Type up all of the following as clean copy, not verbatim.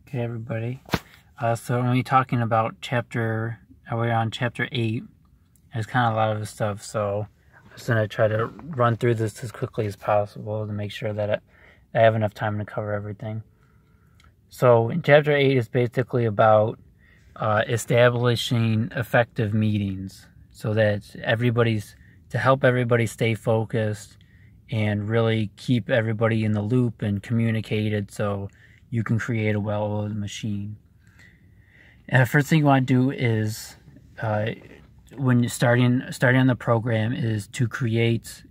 Okay, everybody. So we're only talking about we're on chapter 8. There's kind of a lot of the stuff, so I'm just going to try to run through this as quickly as possible to make sure that I have enough time to cover everything. So in chapter 8 is basically about establishing effective meetings so that to help everybody stay focused and really keep everybody in the loop and communicated so you can create a well-oiled machine. And the first thing you want to do is, when you're starting on the program, is to create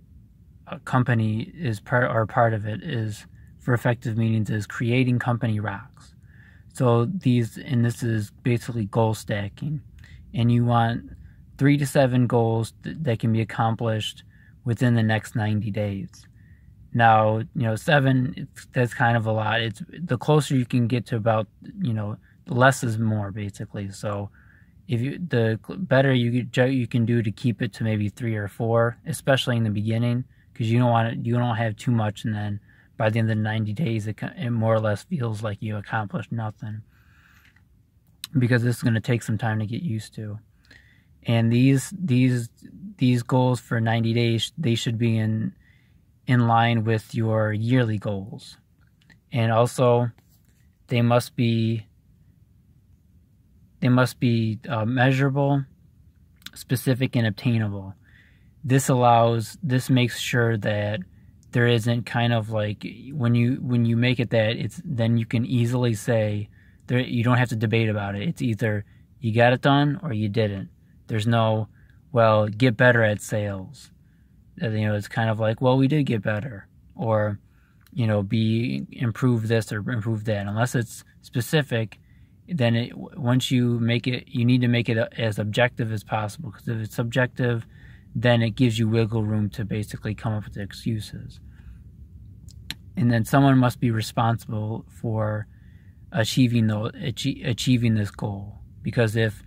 a company. Part of it is for effective meetings is creating company rocks. So this is basically goal stacking, and you want 3 to 7 goals that can be accomplished within the next 90 days. Now, 7, that's kind of a lot. It's the closer you can get to about, less is more, basically. So the better you can do to keep it to maybe 3 or 4, especially in the beginning, because you don't have too much, and then by the end of the 90 days, it more or less feels like you accomplished nothing, because this is going to take some time to get used to. And these goals for 90 days, they should be in line with your yearly goals, and also they must be measurable, specific, and obtainable. This makes sure that there isn't kind of like when you make it that then you can easily say you don't have to debate about it. It's either you got it done or you didn't. There's no, well, get better at sales. It's kind of like, well, we did get better, or improve this or improve that. Unless it's specific, then once you make it, you need to make it as objective as possible, because if it's subjective, then it gives you wiggle room to basically come up with excuses. And then someone must be responsible for achieving this goal, because if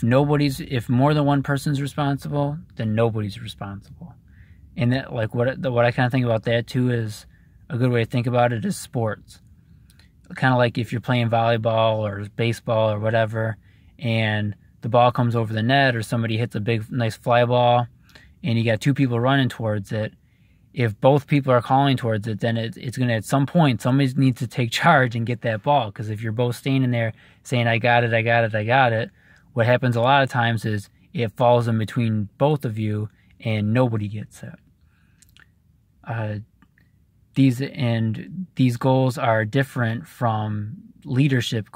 more than one person's responsible, then nobody's responsible. And that, like, what I kind of think about that too is a good way to think about it is sports. Kind of like if you're playing volleyball or baseball or whatever, and the ball comes over the net, or somebody hits a big, nice fly ball, and you got 2 people running towards it. If both people are calling towards it, then it's going to, at some point, somebody needs to take charge and get that ball. Because if you're both standing there saying, I got it, I got it, I got it, what happens a lot of times is it falls in between both of you and nobody gets it. These goals are different from leadership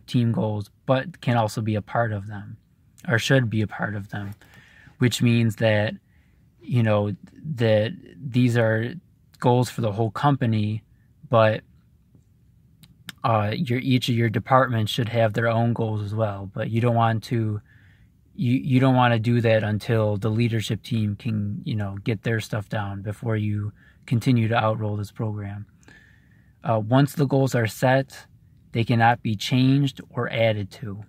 team goals, but can also be a part of them, or should be a part of them, which means that that these are goals for the whole company, but each of your departments should have their own goals as well. But you don't want to do that until the leadership team can get their stuff down before you continue to outroll this program. Once the goals are set, they cannot be changed or added to.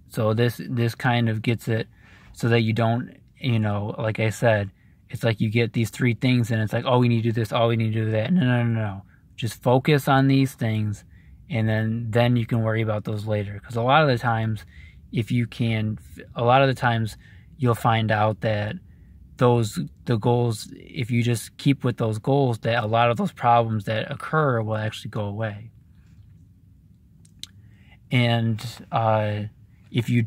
So this kind of gets it so that you don't, like I said, it's like you get these 3 things and it's like, oh, we need to do this, oh, we need to do that. No. Just focus on these things, and then you can worry about those later. Because a lot of the times, you'll find out that the goals, if you just keep with those goals, that a lot of those problems that occur will actually go away. And if you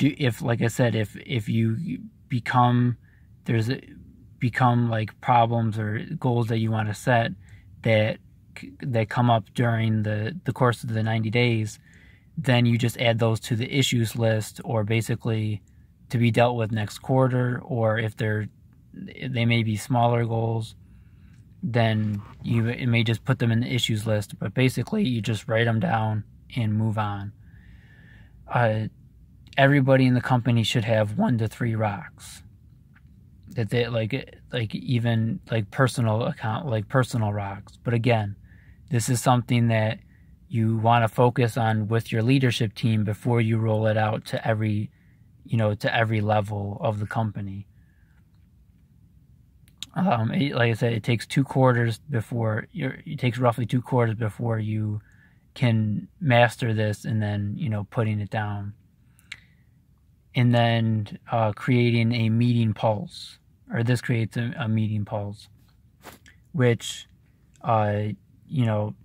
become like problems or goals that you want to set that come up during the course of the 90 days, then you just add those to the issues list, or basically to be dealt with next quarter. Or if they may be smaller goals, then it may just put them in the issues list. But basically, you just write them down and move on. Everybody in the company should have 1 to 3 rocks. That they even personal rocks. But again, this is something that you want to focus on with your leadership team before you roll it out to every level of the company. Like I said, it takes 2 quarters before it takes roughly 2 quarters before you can master this, and then, you know, putting it down. And then creating a meeting pulse, or this creates a meeting pulse, which, you know,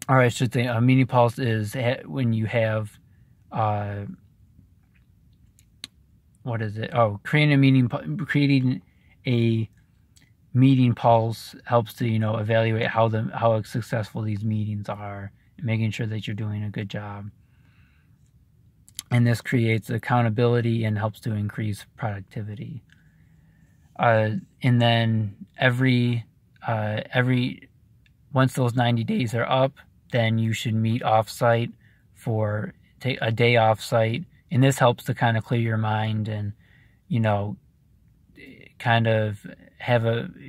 or I should say, a meeting pulse is when you have, what is it? Oh, creating a meeting pulse helps to, you know, evaluate how successful these meetings are, and making sure that you're doing a good job. And this creates accountability and helps to increase productivity. And then once those 90 days are up, then you should meet offsite take a day offsite. And this helps to kind of clear your mind and, you know, kind of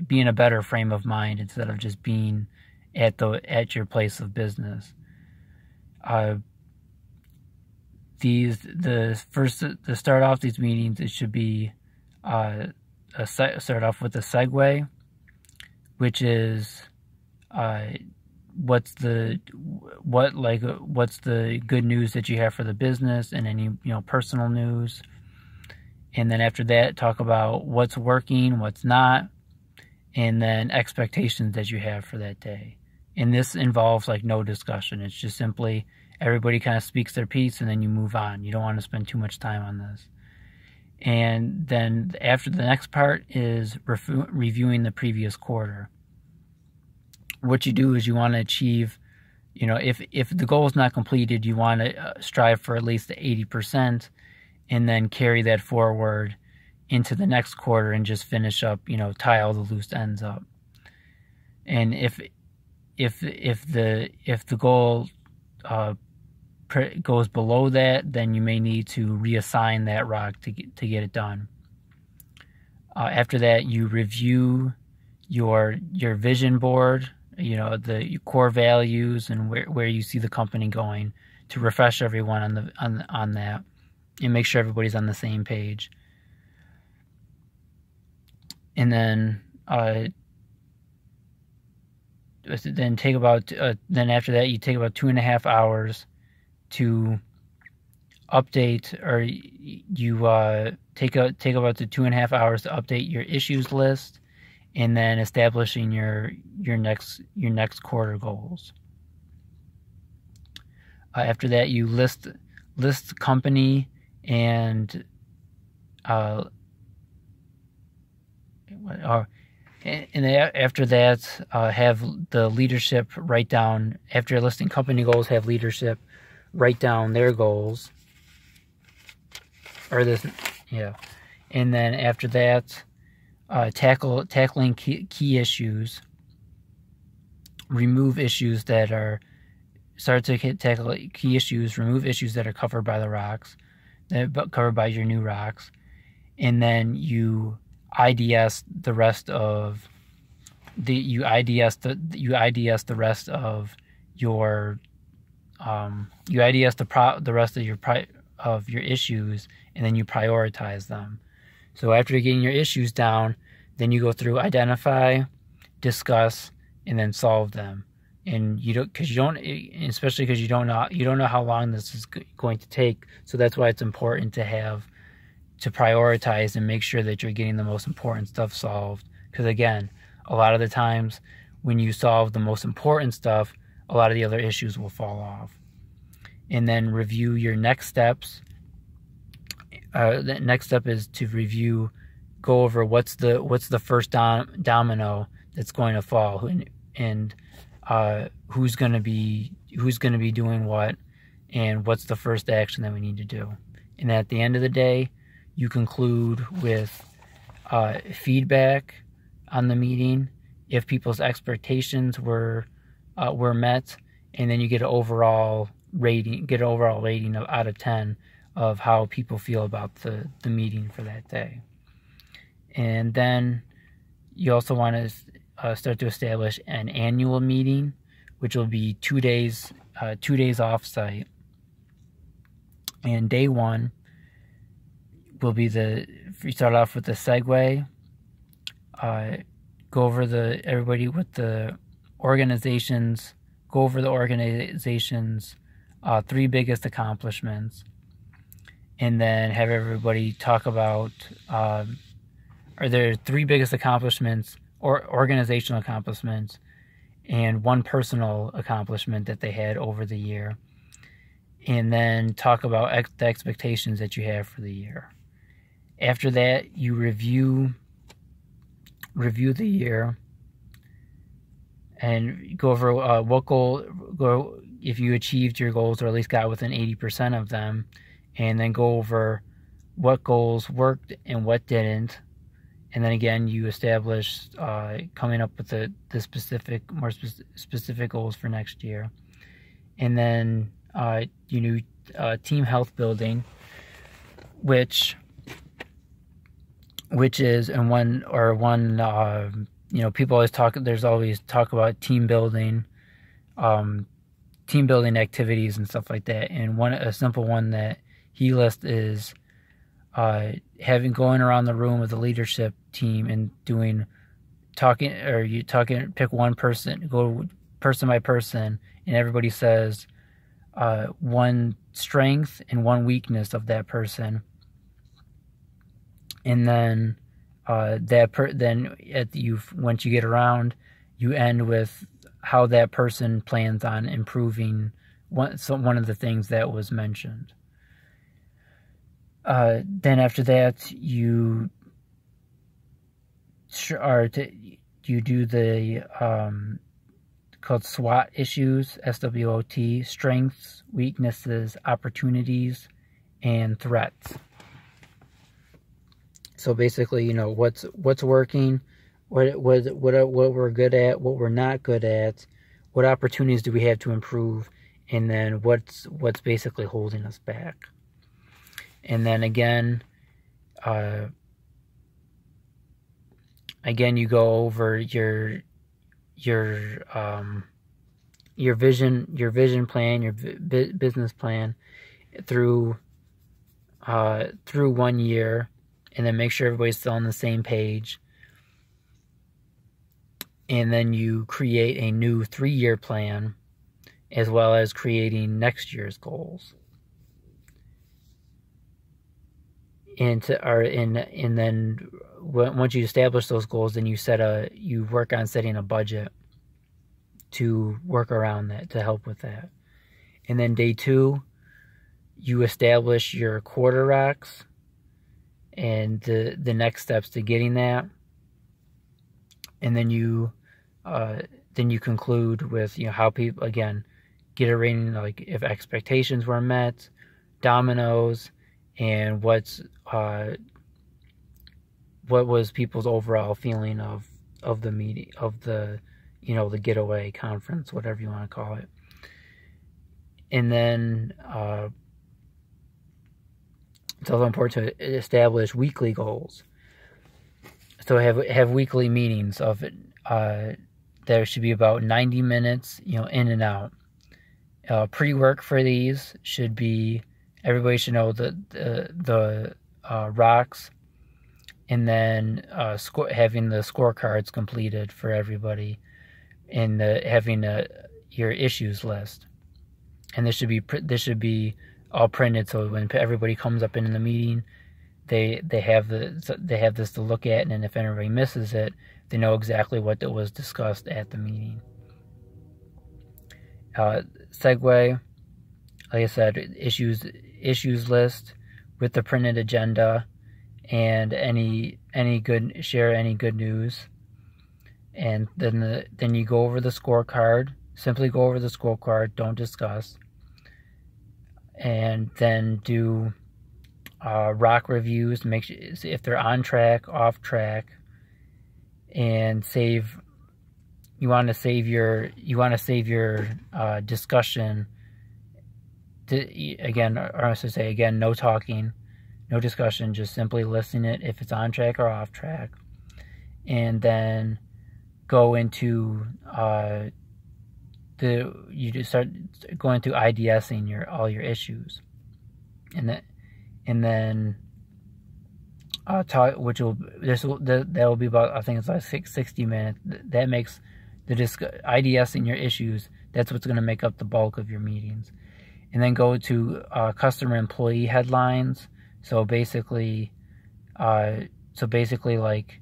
be in a better frame of mind instead of just being at your place of business. To start off these meetings, it should be start off with a segue, which is what's the good news that you have for the business, and any, you know, personal news. And then after that, talk about what's working, what's not, and then expectations that you have for that day. And this involves like no discussion. It's just simply everybody kind of speaks their piece, and then you move on. You don't want to spend too much time on this. And then after, the next part is reviewing the previous quarter. What you do is you want to achieve, you know, if the goal is not completed, you want to strive for at least 80%, and then carry that forward into the next quarter and just finish up, you know, tie all the loose ends up. And if the goal goes below that, then you may need to reassign that rock to get it done. After that, you review your vision board, you know, your core values and where you see the company going, to refresh everyone on that, and make sure everybody's on the same page. And then then after that, you take about 2.5 hours to update, or you take about the 2.5 hours to update your issues list, and then establishing your next quarter goals. After that, you list company and after that, have the leadership write down, after listing company goals, have leadership write down their goals, and then after that, tackling key issues, remove issues that are remove issues that are covered by the rocks, covered by your new rocks, and then you IDS the rest of your issues, and then you prioritize them. So after getting your issues down, then you go through identify, discuss, and then solve them. And especially because you don't know how long this is going to take. So that's why it's important to prioritize and make sure that you're getting the most important stuff solved. Because again, a lot of the times when you solve the most important stuff, a lot of the other issues will fall off. And then review your next steps. The next step is to go over what's the first domino that's going to fall, and who's going to be doing what, and what's the first action that we need to do. And at the end of the day, you conclude with feedback on the meeting, if people's expectations were met, and then you get an overall rating out of 10 of how people feel about the meeting for that day. And then you also want to start to establish an annual meeting, which will be 2 days off site. And day one will be you start off with the segue, go over everybody with the organizations, go over the organization's 3 biggest accomplishments, and then have everybody talk about are there 3 biggest accomplishments or organizational accomplishments and 1 personal accomplishment that they had over the year, and then talk about the expectations that you have for the year. After that, you review the year and go over if you achieved your goals or at least got within 80% of them, and then go over what goals worked and what didn't. And then again, you establish coming up with the more specific goals for next year. And then you do team health building, which is people always talk. There's always talk about team building activities and stuff like that. And a simple one that he lists is going around the room with the leadership team and pick one person, go person by person, and everybody says one strength and one weakness of that person, and then once you get around, you end with how that person plans on improving one of the things that was mentioned. Then after that, you do the called SWOT issues, SWOT, strengths, weaknesses, opportunities, and threats. So basically, what's working, what we're good at, what we're not good at, what opportunities do we have to improve, and then what's basically holding us back. And then again, you go over your vision plan, your business plan through 1 year, and then make sure everybody's still on the same page. And then you create a new 3-year plan, as well as creating next year's goals. And then once you establish those goals, then you work on setting a budget to work around that, to help with that. And then day 2, you establish your quarter rocks and the next steps to getting that. And then you conclude with how people again get a rating, like if expectations were met, dominoes, and what was people's overall feeling of the meeting, of the the getaway conference, whatever you want to call it. And then it's also important to establish weekly goals. So have weekly meetings of it. There should be about 90 minutes, in and out. Pre-work for these should be, everybody should know the rocks, and then having the scorecards completed for everybody, and having your issues list. And this should be all printed, so when everybody comes up in the meeting, they have this to look at, and then if anybody misses it, they know exactly what was discussed at the meeting. Segue, like I said, issues list with the printed agenda, and any good news. And then you go over the scorecard. Simply go over the scorecard, don't discuss. And then do rock reviews, make sure if they're on track, off track, and you want to save your discussion to, no talking, no discussion, just simply listing it if it's on track or off track. And then go into you just start going through IDSing all your issues, and then talk, which will that will be about, I think it's like 60 minutes. That makes the IDSing your issues. That's what's going to make up the bulk of your meetings. And then go to customer employee headlines. So basically, like,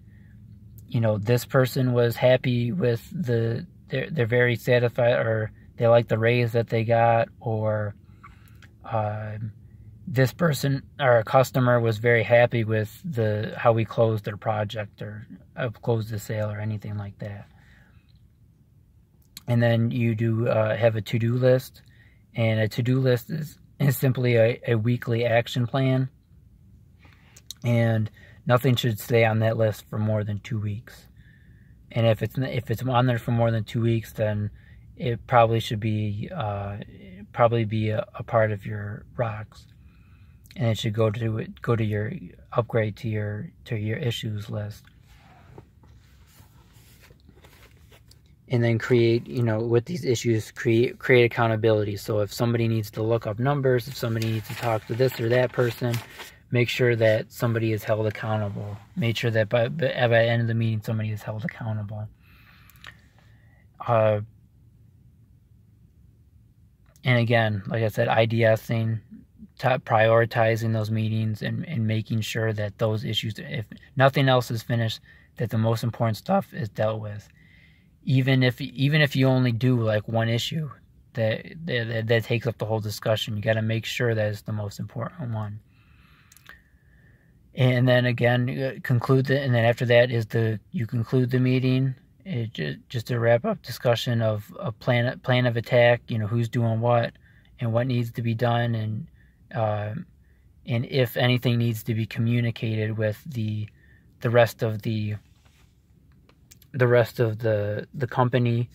this person was happy with they're very satisfied, or they like the raise that they got, or this person or a customer was very happy with how we closed their project, or closed the sale, or anything like that. And then you do have a to-do list, and a to-do list is simply a weekly action plan, and nothing should stay on that list for more than 2 weeks. And if it's on there for more than 2 weeks, then it probably should be a part of your rocks, and it should go to your upgrade to your issues list. And then create, with these issues, create accountability. So if somebody needs to look up numbers, if somebody needs to talk to this or that person, make sure that somebody is held accountable. Make sure that by the end of the meeting, somebody is held accountable. And again, like I said, IDSing, prioritizing those meetings, and making sure that those issues, if nothing else is finished, that the most important stuff is dealt with. Even if you only do like one issue that takes up the whole discussion, you got to make sure that it's the most important one. And then again, conclude and then after that is you conclude the meeting. Just a wrap up discussion of a plan of attack. Who's doing what and what needs to be done, and if anything needs to be communicated with the rest of the company,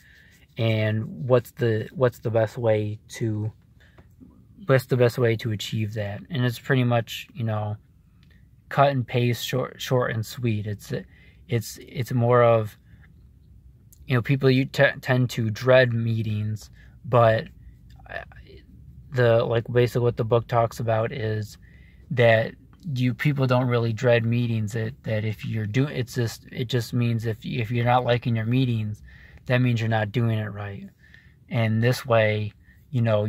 and what's the best way to achieve that. And it's pretty much, cut and paste, short and sweet. It's more of, people tend to dread meetings, but basically what the book talks about is that people don't really dread meetings. That if you're doing, it just means if you're not liking your meetings, that means you're not doing it right. And this way, people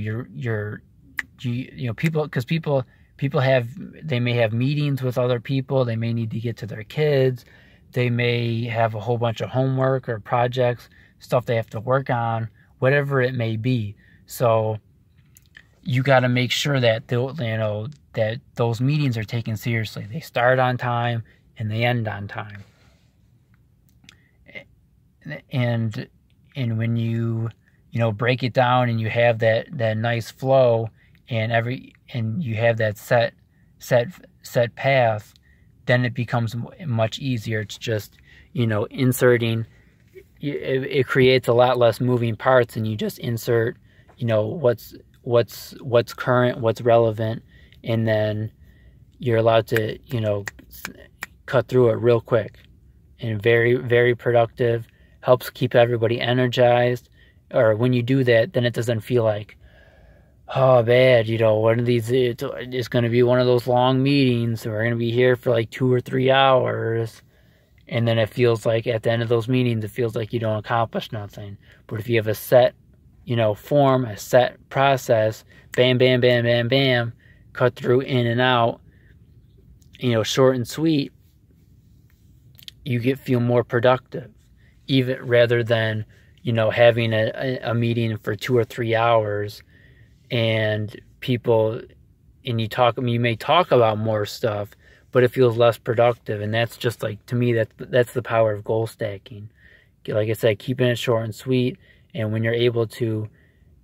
may have meetings with other people. They may need to get to their kids. They may have a whole bunch of homework or projects, stuff they have to work on, whatever it may be. So you got to make sure that that those meetings are taken seriously. They start on time and they end on time. And when you break it down, and you have that nice flow, and you have that set path, then it becomes much easier. It's just, inserting. It creates a lot less moving parts, and you just insert, what's current, what's relevant, and then you're allowed to, cut through it real quick, and very, very productive. Helps keep everybody energized. Or when you do that, then it doesn't feel like, oh, bad, one of these, it's going to be one of those long meetings, so we're going to be here for like 2 or 3 hours, and then it feels like at the end of those meetings, it feels like you don't accomplish nothing. But if you have a set, form, a set process, bam, bam, bam, bam, bam, cut through, in and out, short and sweet, you feel more productive, even rather than, having a meeting for 2 or 3 hours, and you may talk about more stuff, but it feels less productive. And that's just like, to me, that's the power of goal stacking. Like I said, keeping it short and sweet. And when you're able to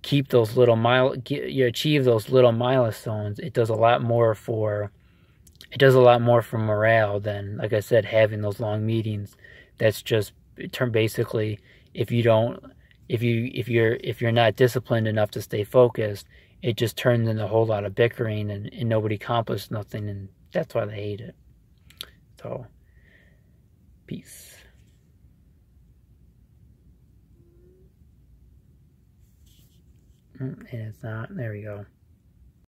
keep those you achieve those little milestones, it does a lot more for morale than, like I said, having those long meetings. That's just basically, if you're not disciplined enough to stay focused, it just turns into a whole lot of bickering, and nobody accomplished nothing, and that's why they hate it. So, peace. And it's not, there we go.